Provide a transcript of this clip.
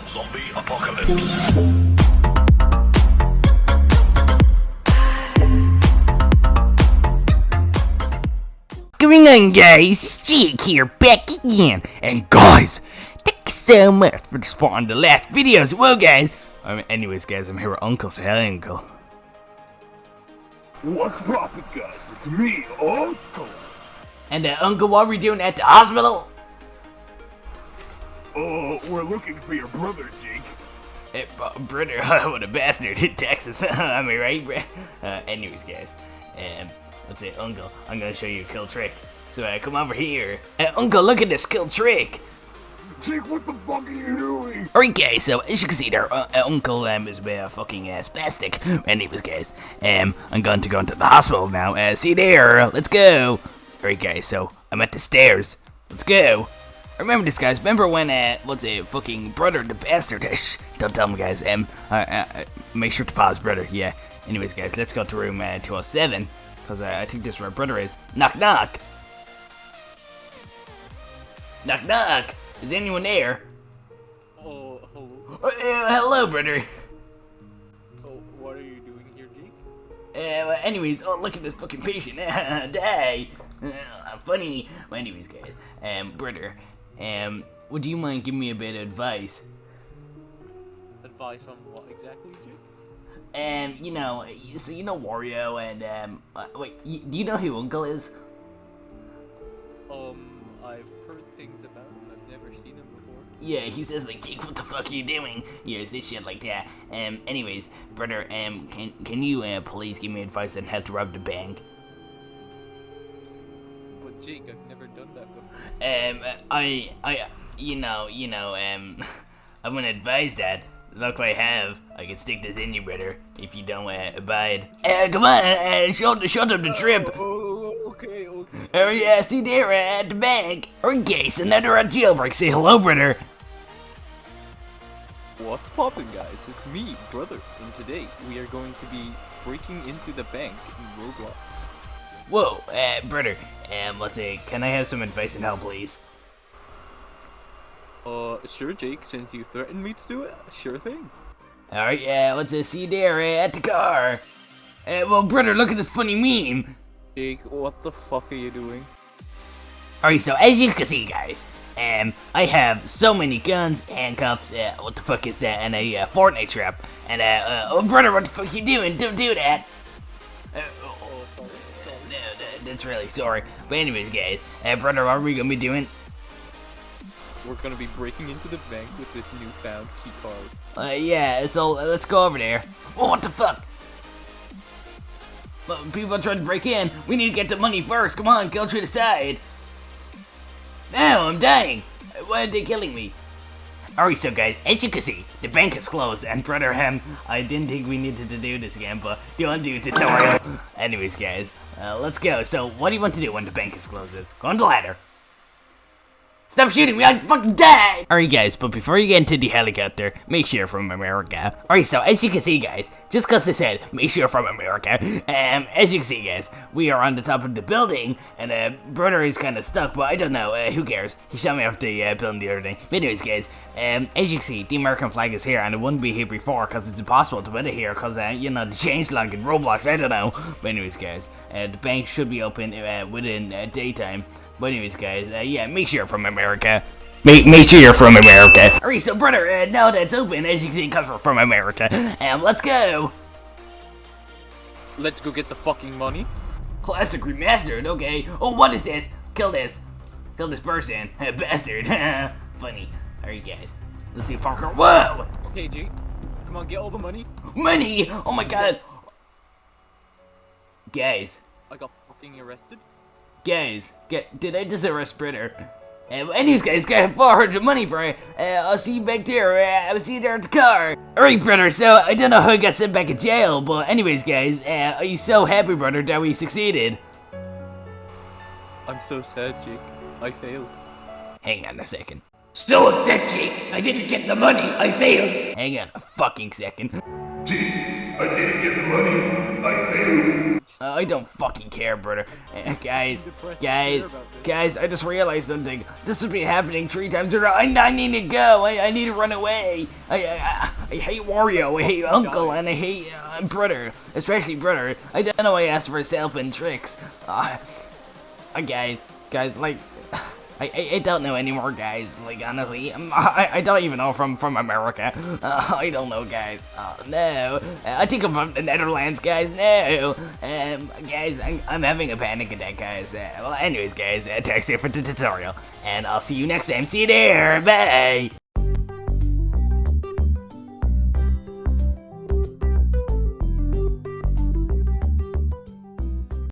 Zombie apocalypse. What's going on, guys? Jake here, back again. And guys, thank you so much for supporting the last videos. Well, guys, anyways, guys, I'm here with Uncle. Say hi, Uncle. What's poppin', guys? It's me, Uncle. And Uncle, what are we doing at the hospital? We're looking for your brother, Jake. Hey, brother, what a bastard in Texas. Am I right, bro? Anyways, guys, let's say, Uncle, I'm gonna show you a cool trick. So, come over here. Uncle, look at this cool trick. Jake, what the fuck are you doing? Alright, guys, so as you can see there, Uncle is fucking spastic. Anyways, guys, I'm going to go into the hospital now. See you there. Let's go. Alright, guys, so I'm at the stairs. Let's go. Remember this, guys. Remember when, what's it, fucking brother the bastard? Shh, don't tell him, guys. Make sure to pause, brother. Yeah. Anyways, guys, let's go to room 207, because I think this is where brother is. Knock, knock. Knock, knock. Is anyone there? Oh, hello. Hello, brother. Oh, what are you doing here, Jake? Anyways, oh, look at this fucking patient. Die. Funny. Well, anyways, guys. Brother, would you mind giving me a bit of advice? Advice on what exactly, Jake? You know Wario and, wait, do you know who Uncle is? I've heard things about him. I've never seen him before. Yeah, he says, like, Jake, what the fuck are you doing? Yeah, say shit like that. Anyways, brother, can you, please give me advice on how to rob the bank? But Jake, I've never done that before. I'm gonna advise that. Look what I have. I can stick this in you, brother, if you don't, abide. Come on, show them the trip. Okay. Oh yeah, see there, at the bank. Okay, so now they're at jailbreak. Say hello, brother. What's poppin', guys? It's me, brother, and today we are going to be breaking into the bank in Roblox. Whoa, brother, let's see, can I have some advice and help, please? Sure, Jake, since you threatened me to do it, sure thing. Alright, let's see there, at the car. Well, brother, look at this funny meme. Jake, what the fuck are you doing? Alright, so as you can see, guys, I have so many guns, handcuffs, what the fuck is that, and a Fortnite trap. And, oh, brother, what the fuck you doing? Don't do that. Sorry. No, that's really sorry. But anyways, guys, brother, what are we gonna be doing? We're gonna be breaking into the bank with this newfound key card. Yeah, so let's go over there. Oh, what the fuck? People are trying to break in. We need to get the money first. Come on, go to the side. No, I'm dying. Why are they killing me? Alright, so guys, as you can see, the bank is closed, and brother, I didn't think we needed to do this again, but do you want to do a tutorial? Anyways, guys, let's go. So, what do you want to do when the bank is closed? Go on the ladder. Stop shooting me, I'd fucking die! Alright guys, but before you get into the helicopter, make sure you're from America. Alright, so as you can see, guys, just cause I said, make sure you're from America, as you can see, guys, we are on the top of the building, and brother is kinda stuck, but I don't know, who cares? He shot me off the building the other day. But anyways, guys, as you can see, the American flag is here, and it wouldn't be here before, cause it's impossible to put it here, cause, you know, the changelog in Roblox, I don't know. But anyways, guys, the bank should be open, within daytime. But anyways, guys, yeah, make sure you're from America. Make sure you're from America. Alright, so brother, now that's open, as you can see, it comes from America. Let's go. Let's go get the fucking money. Classic remastered, okay. Oh, what is this? Kill this. Kill this person. Bastard. Funny. Alright, guys. Let's see Parker. Whoa! Okay, Jake. Come on, get all the money. Money! Oh my god. Guys. I got fucking arrested. Guys, did I just arrest brother? And these guys got 400 money for it. I'll see you back there. I'll see you there at the car. Alright, brother, so I don't know how I got sent back in jail, but anyways, guys, are you so happy, brother, that we succeeded? I'm so sad, Jake. I failed. Hang on a second. So upset, Jake. I didn't get the money. I failed. Hang on a fucking second. Jake, I didn't get the money. I failed. I don't fucking care, brother. Guys, depressed guys, to hear about this. guys, I just realized something. This has been happening 3 times in a row. I need to go. I need to run away. I hate Wario. I hate Uncle, and I hate brother, especially brother. I don't know why I asked for help and tricks. Guys, like. I don't know anymore, guys. Like, honestly, I don't even know from America. I don't know, guys. No. I think I'm from the Netherlands, guys. No. Guys, I'm having a panic attack, guys. Well, anyways, guys, thanks here for the tutorial. And I'll see you next time. See you there. Bye.